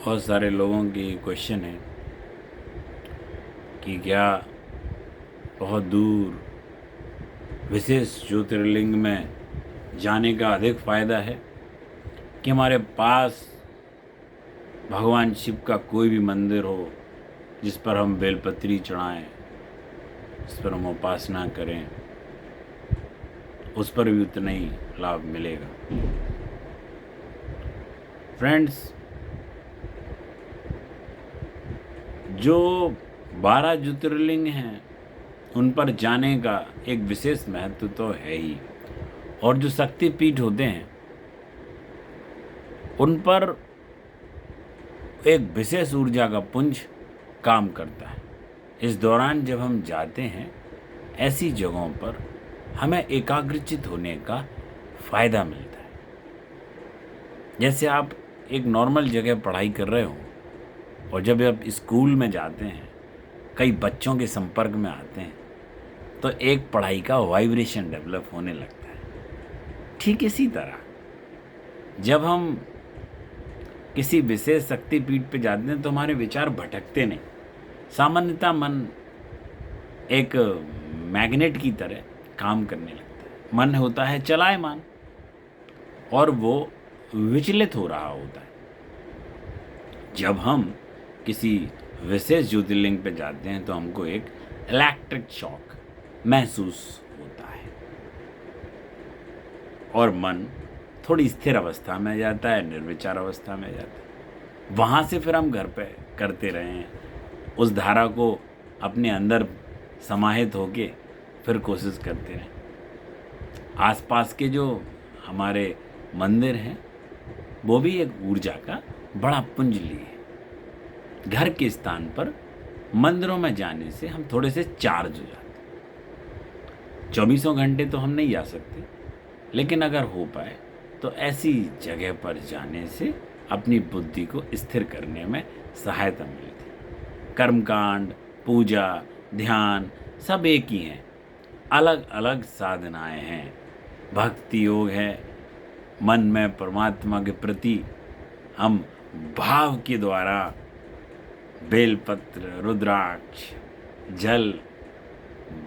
बहुत सारे लोगों की क्वेश्चन है कि क्या बहुत दूर विशेष ज्योतिर्लिंग में जाने का अधिक फायदा है कि हमारे पास भगवान शिव का कोई भी मंदिर हो जिस पर हम बेलपत्री चढ़ाएं, जिस पर हम उपासना करें, उस पर भी उतना ही लाभ मिलेगा। फ्रेंड्स, जो 12 ज्योतिर्लिंग हैं उन पर जाने का एक विशेष महत्व तो है ही, और जो शक्तिपीठ होते हैं उन पर एक विशेष ऊर्जा का पुंज काम करता है। इस दौरान जब हम जाते हैं ऐसी जगहों पर हमें एकाग्रचित होने का फायदा मिलता है। जैसे आप एक नॉर्मल जगह पढ़ाई कर रहे हो और जब आप स्कूल में जाते हैं, कई बच्चों के संपर्क में आते हैं, तो एक पढ़ाई का वाइब्रेशन डेवलप होने लगता है। ठीक इसी तरह जब हम किसी विशेष शक्तिपीठ पे जाते हैं तो हमारे विचार भटकते नहीं। सामान्यतः मन एक मैग्नेट की तरह काम करने लगता है। मन होता है चलायमान और वो विचलित हो रहा होता है। जब हम किसी विशेष ज्योतिर्लिंग पे जाते हैं तो हमको एक इलेक्ट्रिक शॉक महसूस होता है और मन थोड़ी स्थिर अवस्था में जाता है, निर्विचार अवस्था में जाता है। वहाँ से फिर हम घर पे करते रहें, उस धारा को अपने अंदर समाहित होके फिर कोशिश करते रहें। आसपास के जो हमारे मंदिर हैं वो भी एक ऊर्जा का बड़ा पुंज लिए हैं। घर के स्थान पर मंदिरों में जाने से हम थोड़े से चार्ज हो जाते हैं। 24 घंटे तो हम नहीं जा सकते, लेकिन अगर हो पाए तो ऐसी जगह पर जाने से अपनी बुद्धि को स्थिर करने में सहायता मिलती है। कर्मकांड, पूजा, ध्यान सब एक ही हैं, अलग अलग साधनाएं हैं। भक्ति योग है, मन में परमात्मा के प्रति हम भाव के द्वारा बेलपत्र, रुद्राक्ष, जल,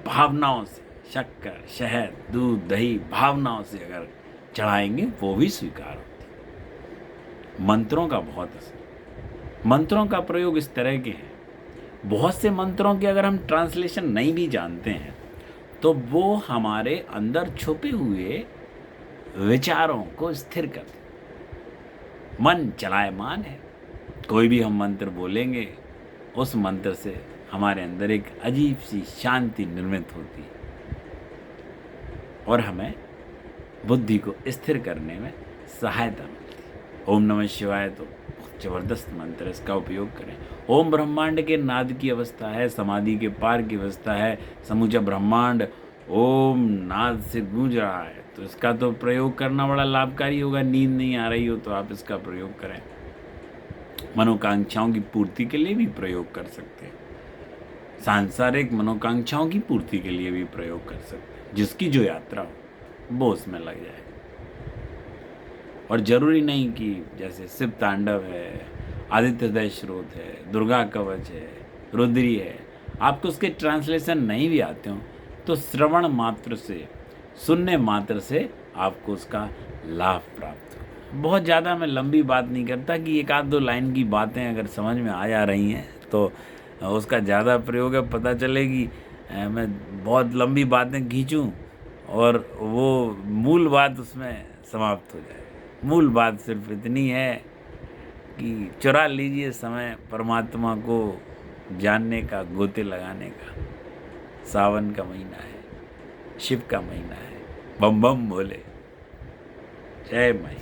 भावनाओं से, शक्कर, शहद, दूध, दही भावनाओं से अगर चढ़ाएंगे वो भी स्वीकार होती है। मंत्रों का बहुत असर, मंत्रों का प्रयोग इस तरह के हैं। बहुत से मंत्रों के अगर हम ट्रांसलेशन नहीं भी जानते हैं तो वो हमारे अंदर छुपे हुए विचारों को स्थिर करते। मन चलायमान है, कोई भी हम मंत्र बोलेंगे उस मंत्र से हमारे अंदर एक अजीब सी शांति निर्मित होती है और हमें बुद्धि को स्थिर करने में सहायता मिलती है। ओम नमः शिवाय तो जबरदस्त मंत्र, इसका उपयोग करें। ओम ब्रह्मांड के नाद की अवस्था है, समाधि के पार की अवस्था है। समूचा ब्रह्मांड ओम नाद से गूंज रहा है, तो इसका तो प्रयोग करना बड़ा लाभकारी होगा। नींद नहीं आ रही हो तो आप इसका प्रयोग करें। मनोकांक्षाओं की पूर्ति के लिए भी प्रयोग कर सकते हैं, सांसारिक मनोकांक्षाओं की पूर्ति के लिए भी प्रयोग कर सकते हैं। जिसकी जो यात्रा हो वो उसमें लग जाए। और जरूरी नहीं कि जैसे शिव तांडव है, आदित्य हृदय स्रोत है, दुर्गा कवच है, रुद्री है, आपको उसके ट्रांसलेशन नहीं भी आते हो तो श्रवण मात्र से, सुनने मात्र से आपको उसका लाभ प्राप्त हो। बहुत ज़्यादा मैं लंबी बात नहीं करता कि एक आध दो लाइन की बातें अगर समझ में आ जा रही हैं तो उसका ज़्यादा प्रयोग है। पता चलेगी मैं बहुत लंबी बातें खींचूं और वो मूल बात उसमें समाप्त हो जाए। मूल बात सिर्फ इतनी है कि चुरा लीजिए समय परमात्मा को जानने का, गोते लगाने का। सावन का महीना है, शिव का महीना है। बम बम बोले। जय माई।